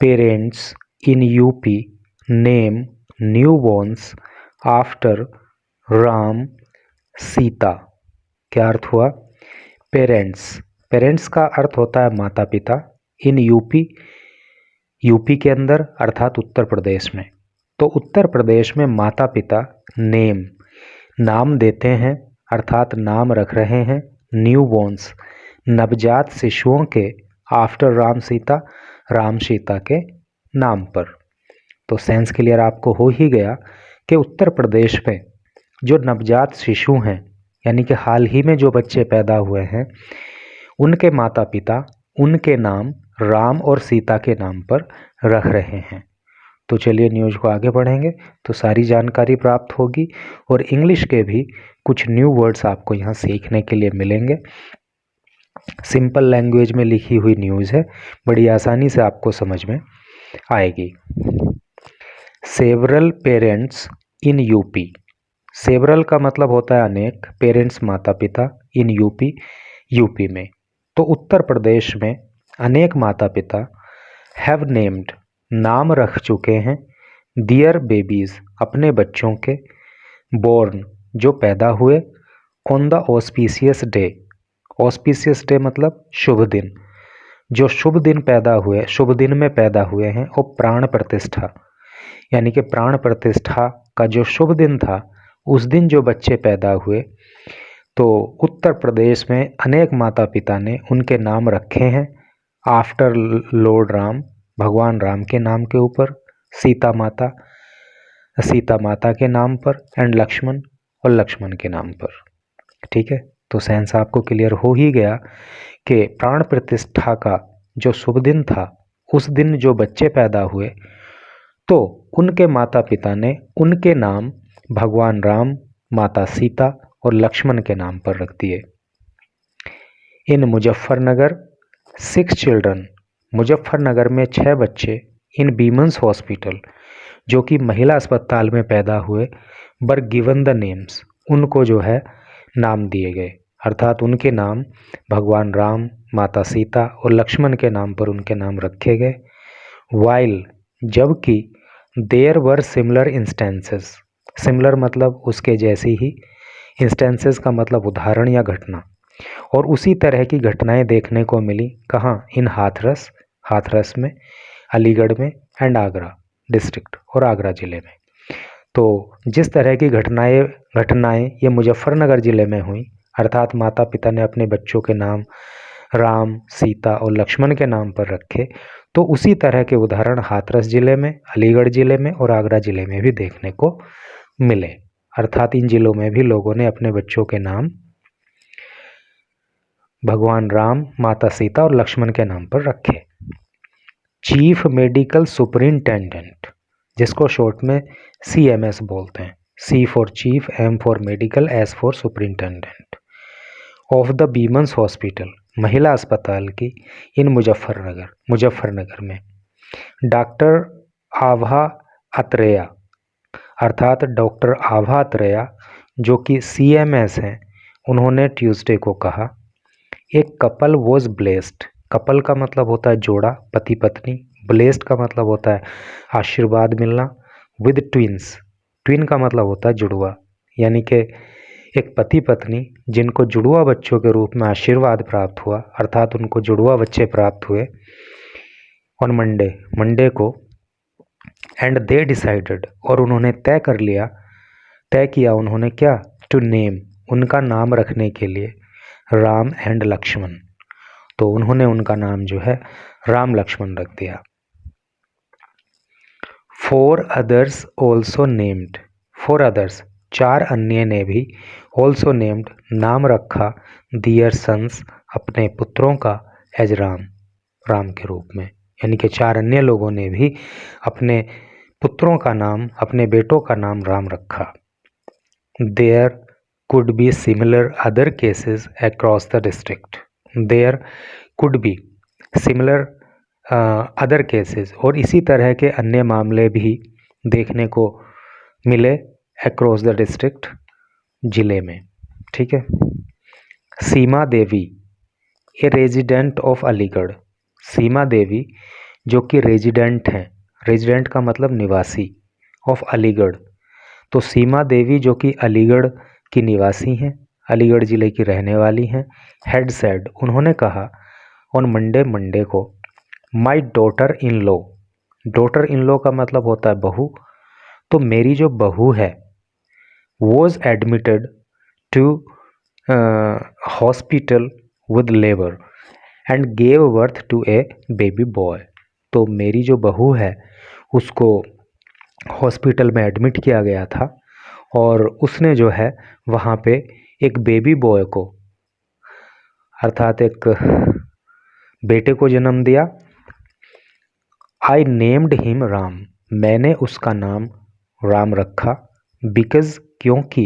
Parents in UP name newborn's after Ram Sita. क्या अर्थ हुआ? Parents का अर्थ होता है माता पिता। इन यूपी के अंदर अर्थात उत्तर प्रदेश में। तो उत्तर प्रदेश में माता पिता नाम देते हैं अर्थात नाम रख रहे हैं न्यूबॉर्न्स नवजात शिशुओं के आफ्टर राम सीता के नाम पर। तो सेंस क्लियर आपको हो ही गया कि उत्तर प्रदेश में जो नवजात शिशु हैं यानी कि हाल ही में जो बच्चे पैदा हुए हैं उनके माता पिता उनके नाम राम और सीता के नाम पर रख रहे हैं। तो चलिए न्यूज़ को आगे बढ़ेंगे तो सारी जानकारी प्राप्त होगी और इंग्लिश के भी कुछ न्यू वर्ड्स आपको यहाँ सीखने के लिए मिलेंगे। सिंपल लैंग्वेज में लिखी हुई न्यूज़ है, बड़ी आसानी से आपको समझ में आएगी। Several parents in UP. Several का मतलब होता है अनेक, पेरेंट्स माता पिता, इन यूपी में। तो उत्तर प्रदेश में अनेक माता पिता हैव नेम्ड नाम रख चुके हैं दियर बेबीज अपने बच्चों के बोर्न जो पैदा हुए on the auspicious day. Auspicious day मतलब शुभ दिन, जो शुभ दिन पैदा हुए, शुभ दिन में पैदा हुए हैं वो प्राण प्रतिष्ठा यानी कि प्राण प्रतिष्ठा का जो शुभ दिन था उस दिन जो बच्चे पैदा हुए। तो उत्तर प्रदेश में अनेक माता पिता ने उनके नाम रखे हैं आफ्टर लॉर्ड राम, भगवान राम के नाम के ऊपर, सीता माता के नाम पर एंड लक्ष्मण और लक्ष्मण के नाम पर। ठीक है, तो सेंस आपको क्लियर हो ही गया कि प्राण प्रतिष्ठा का जो शुभ दिन था उस दिन जो बच्चे पैदा हुए तो उनके माता पिता ने उनके नाम भगवान राम, माता सीता और लक्ष्मण के नाम पर रख दिए। इन मुजफ्फरनगर 6 चिल्ड्रन, मुजफ्फरनगर में 6 बच्चे इन बीमन्स हॉस्पिटल जो कि महिला अस्पताल में पैदा हुए बर गिवन द नेम्स, उनको जो है नाम दिए गए अर्थात उनके नाम भगवान राम, माता सीता और लक्ष्मण के नाम पर उनके नाम रखे गए। वाइल जबकि there were similar instances, similar मतलब उसके जैसी ही, इंस्टेंसेस का मतलब उदाहरण या घटना, और उसी तरह की घटनाएं देखने को मिली कहाँ? इन हाथरस में, अलीगढ़ में एंड आगरा डिस्ट्रिक्ट और आगरा ज़िले में। तो जिस तरह की घटनाएं ये मुजफ्फरनगर ज़िले में हुई अर्थात माता पिता ने अपने बच्चों के नाम राम, सीता और लक्ष्मण के नाम पर रखे, तो उसी तरह के उदाहरण हाथरस ज़िले में, अलीगढ़ ज़िले में और आगरा ज़िले में भी देखने को मिले। अर्थात इन जिलों में भी लोगों ने अपने बच्चों के नाम भगवान राम, माता सीता और लक्ष्मण के नाम पर रखे। चीफ मेडिकल सुपरिंटेंडेंट, जिसको शॉर्ट में CMS बोलते हैं, C for chief, M for medical, S for superintendent of the women's hospital, महिला अस्पताल की इन मुजफ्फरनगर में, डॉक्टर आभा अत्रेया अर्थात डॉक्टर आभा अत्रेया जो कि CMS हैं, उन्होंने ट्यूसडे को कहा एक कपल वॉज ब्लेस्ड, कपल का मतलब होता है जोड़ा, पति पत्नी, ब्लेस्ड का मतलब होता है आशीर्वाद मिलना, विद ट्विंस, ट्विन का मतलब होता है जुड़वा, यानी कि एक पति पत्नी जिनको जुड़वा बच्चों के रूप में आशीर्वाद प्राप्त हुआ अर्थात उनको जुड़वा बच्चे प्राप्त हुए ऑन मंडे को, एंड दे डिसाइडेड और उन्होंने तय किया उन्होंने क्या? टू नेम, उनका नाम रखने के लिए राम एंड लक्ष्मण, तो उन्होंने उनका नाम जो है राम लक्ष्मण रख दिया। 4 others also named, 4 others 4 अन्य ने भी also named नाम रखा their sons अपने पुत्रों का एज राम के रूप में, यानी कि 4 अन्य लोगों ने भी अपने पुत्रों का नाम, अपने बेटों का नाम राम रखा। There could be similar other cases across the district, there could be similar other cases और इसी तरह के अन्य मामले भी देखने को मिले अक्रॉस द डिस्ट्रिक्ट, जिले में। ठीक है, सीमा देवी ए रेजिडेंट ऑफ अलीगढ़, सीमा देवी जो कि रेजिडेंट हैं, रेजिडेंट का मतलब निवासी, ऑफ अलीगढ़। तो सीमा देवी जो कि अलीगढ़ की निवासी हैं, अलीगढ़ ज़िले की रहने वाली हैं, हैड सेड, उन्होंने कहा, ऑन मंडे, मंडे को, my daughter in law, daughter in law का मतलब होता है बहू, तो मेरी जो बहू है was admitted to hospital with labour and gave birth to a baby boy. तो मेरी जो बहू है उसको हॉस्पिटल में एडमिट किया गया था और उसने जो है वहाँ पे एक बेबी बॉय को, अर्थात एक बेटे को जन्म दिया। आई नेम्ड हिम राम, मैंने उसका नाम राम रखा, बिकॉज, क्योंकि,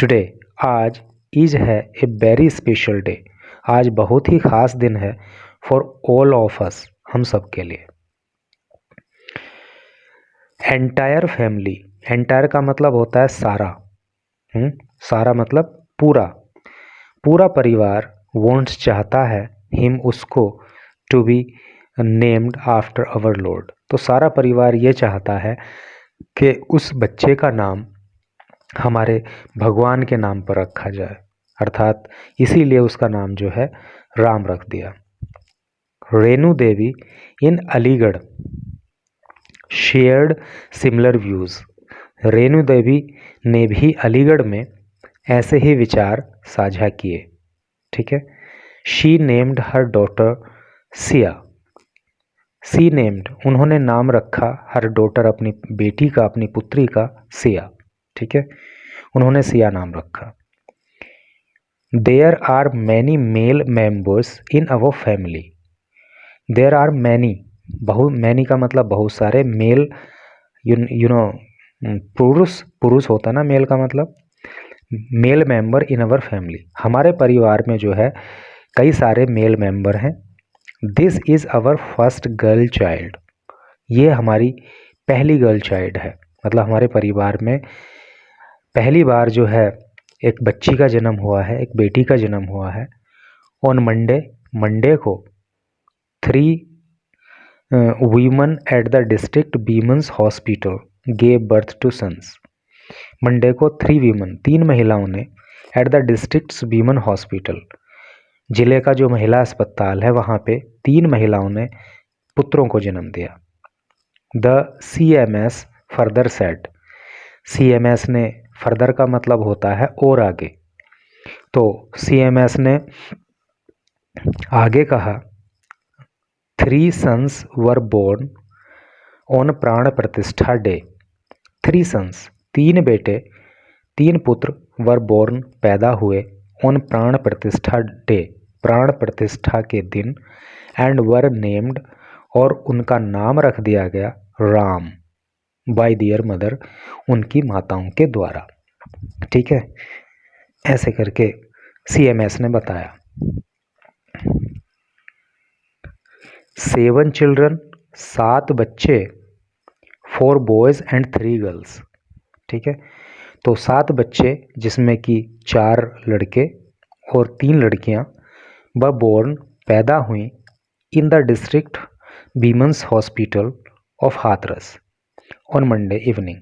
टुडे, आज, इज है ए वेरी स्पेशल डे, आज बहुत ही ख़ास दिन है, फॉर ऑल ऑफ अस, हम सब के लिए। एंटायर फैमिली, एंटायर का मतलब होता है सारा, सारा मतलब पूरा, पूरा परिवार, वॉन्ट्स चाहता है, हिम उसको, to be named after our lord, तो सारा परिवार ये चाहता है कि उस बच्चे का नाम हमारे भगवान के नाम पर रखा जाए, अर्थात इसीलिए उसका नाम जो है राम रख दिया। Renu Devi in Aligarh shared similar views, Renu Devi ने भी अलीगढ़ में ऐसे ही विचार साझा किए, ठीक है। She named her daughter Siya, she named, उन्होंने नाम रखा, हर डॉटर, अपनी बेटी का, अपनी पुत्री का, सिया, ठीक है, उन्होंने सिया नाम रखा। There are many male members in our family, there are many, many का मतलब बहुत सारे, मेल यू नो पुरुष, पुरुष होता ना मेल का मतलब, male member in our family, हमारे परिवार में जो है कई सारे मेल मेंबर हैं। This is our first girl child, ये हमारी पहली गर्ल चाइल्ड है, मतलब हमारे परिवार में पहली बार जो है एक बच्ची का जन्म हुआ है, एक बेटी का जन्म हुआ है। ऑन मंडे, मंडे को, 3 women at the district women's hospital gave birth to sons, Monday को 3 वीमन, 3 महिलाओं ने, at the district women hospital, जिले का जो महिला अस्पताल है वहाँ पे 3 महिलाओं ने पुत्रों को जन्म दिया। The CMS further said, CMS ने, फर्दर का मतलब होता है और आगे, तो CMS ने आगे कहा, 3 sons वर बोर्न ऑन प्राण प्रतिष्ठा डे, 3 sons, 3 बेटे, 3 पुत्र, वर बोर्न, पैदा हुए, ऑन प्राण प्रतिष्ठा डे, प्राण प्रतिष्ठा के दिन, एंड वर नेम्ड, और उनका नाम रख दिया गया, राम, बाय दियर मदर, उनकी माताओं के द्वारा, ठीक है, ऐसे करके CMS ने बताया। 7 चिल्ड्रन, 7 बच्चे, 4 बॉयज़ एंड 3 गर्ल्स, ठीक है, तो 7 बच्चे जिसमें कि 4 लड़के और 3 लड़कियां, व बोर्न, पैदा हुई, in the district women's hospital of Hathras on Monday evening,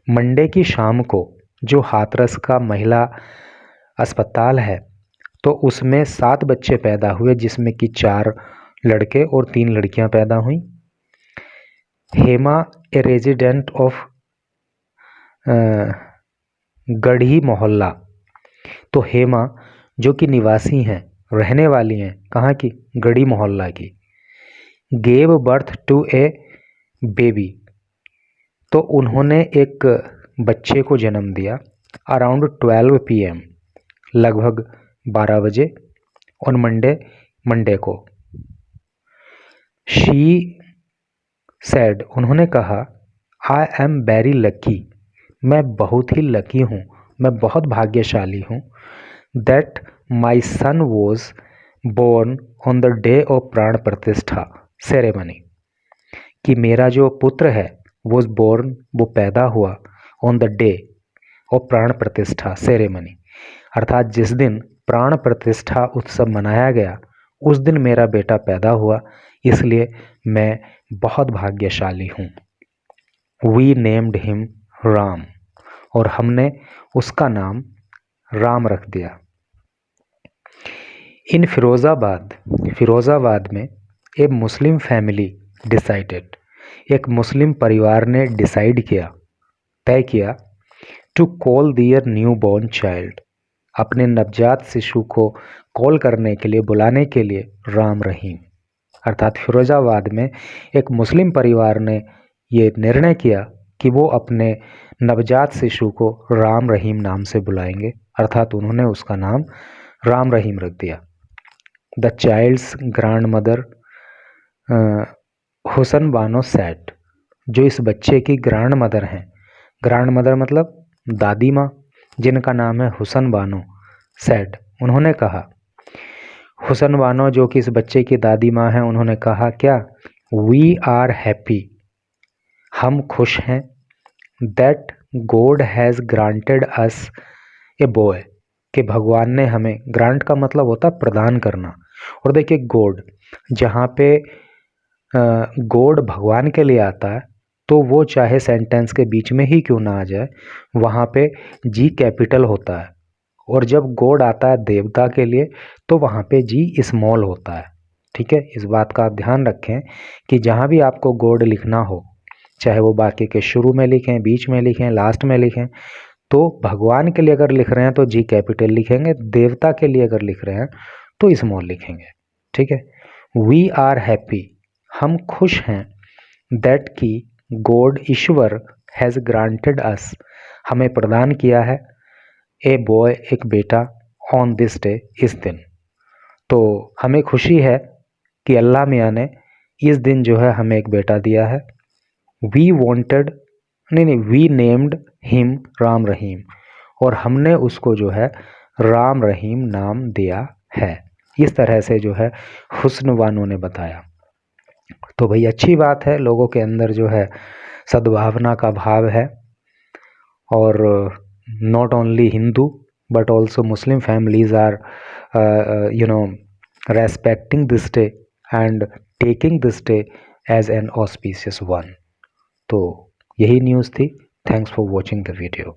Monday की शाम को जो हाथरस का महिला अस्पताल है तो उसमें 7 बच्चे पैदा हुए जिसमें कि 4 लड़के और 3 लड़कियां पैदा हुई। हेमा, ए रेजिडेंट ऑफ गढ़ी मोहल्ला, तो हेमा जो कि निवासी हैं, रहने वाली हैं, कहाँ की, गढ़ी मोहल्ला की। Gave birth to a baby, तो उन्होंने एक बच्चे को जन्म दिया, अराउंड 12 PM, लगभग 12 बजे, ऑन मंडे, मंडे को। शी सैड, उन्होंने कहा, आई एम वेरी लकी, मैं बहुत ही लकी हूँ, मैं बहुत भाग्यशाली हूँ, that my son was born on the day of Pran Pratishtha ceremony, कि मेरा जो पुत्र है वॉज बोर्न, वो पैदा हुआ, on the day of Pran Pratishtha ceremony, अर्थात जिस दिन प्राण प्रतिष्ठा उत्सव मनाया गया उस दिन मेरा बेटा पैदा हुआ, इसलिए मैं बहुत भाग्यशाली हूँ। वी नेम्ड हिम राम, और हमने उसका नाम राम रख दिया। इन फिरोज़ाबाद में ए मुस्लिम फैमिली डिसाइडेड, एक मुस्लिम परिवार ने डिसाइड किया, तय किया, to call their new born child, अपने नवजात शिशु को कॉल करने के लिए, बुलाने के लिए राम रहीम। अर्थात फिरोज़ाबाद में एक मुस्लिम परिवार ने ये निर्णय किया कि वो अपने नवजात शिशु को राम रहीम नाम से बुलाएंगे, अर्थात उन्होंने उसका नाम राम रहीम रख दिया। द चाइल्ड्स ग्रैंड मदर हुसन बानो सेट, जो इस बच्चे की ग्रैंड मदर हैं, ग्रैंड मदर मतलब दादी माँ, जिनका नाम है हुसन बानो, सेट, उन्होंने कहा, हुसन बानो जो कि इस बच्चे की दादी माँ हैं, उन्होंने कहा क्या, वी आर हैप्पी, हम खुश हैं, that God has granted us a boy, कि भगवान ने हमें, ग्रांट का मतलब होता है प्रदान करना, और देखिए गॉड, जहाँ पे गॉड भगवान के लिए आता है तो वो चाहे सेंटेंस के बीच में ही क्यों ना आ जाए, वहाँ पे जी कैपिटल होता है, और जब गॉड आता है देवता के लिए तो वहाँ पे जी स्मॉल होता है। ठीक है, इस बात का आप ध्यान रखें कि जहाँ भी आपको गॉड लिखना हो, चाहे वो वाक्य के शुरू में लिखें, बीच में लिखें, लास्ट में लिखें, तो भगवान के लिए अगर लिख रहे हैं तो जी कैपिटल लिखेंगे, देवता के लिए अगर लिख रहे हैं तो स्मॉल लिखेंगे। ठीक है, वी आर हैप्पी, हम खुश हैं, दैट की गॉड ईश्वर हैज़ ग्रांटेड अस, हमें प्रदान किया है, ए बॉय, एक बेटा, ऑन दिस डे, इस दिन। तो हमें खुशी है कि अल्लाह मियाँ ने इस दिन जो है हमें एक बेटा दिया है। वी वॉन्टेड, नहीं, we named him Ram Rahim, और हमने उसको जो है राम रहीम नाम दिया है। इस तरह से जो है हुस्न बानो ने बताया। तो भाई अच्छी बात है, लोगों के अंदर जो है सद्भावना का भाव है, और not only Hindu but also Muslim families are respecting this day and taking this day as an auspicious one. तो यही न्यूज़ थी। Thanks for watching the video.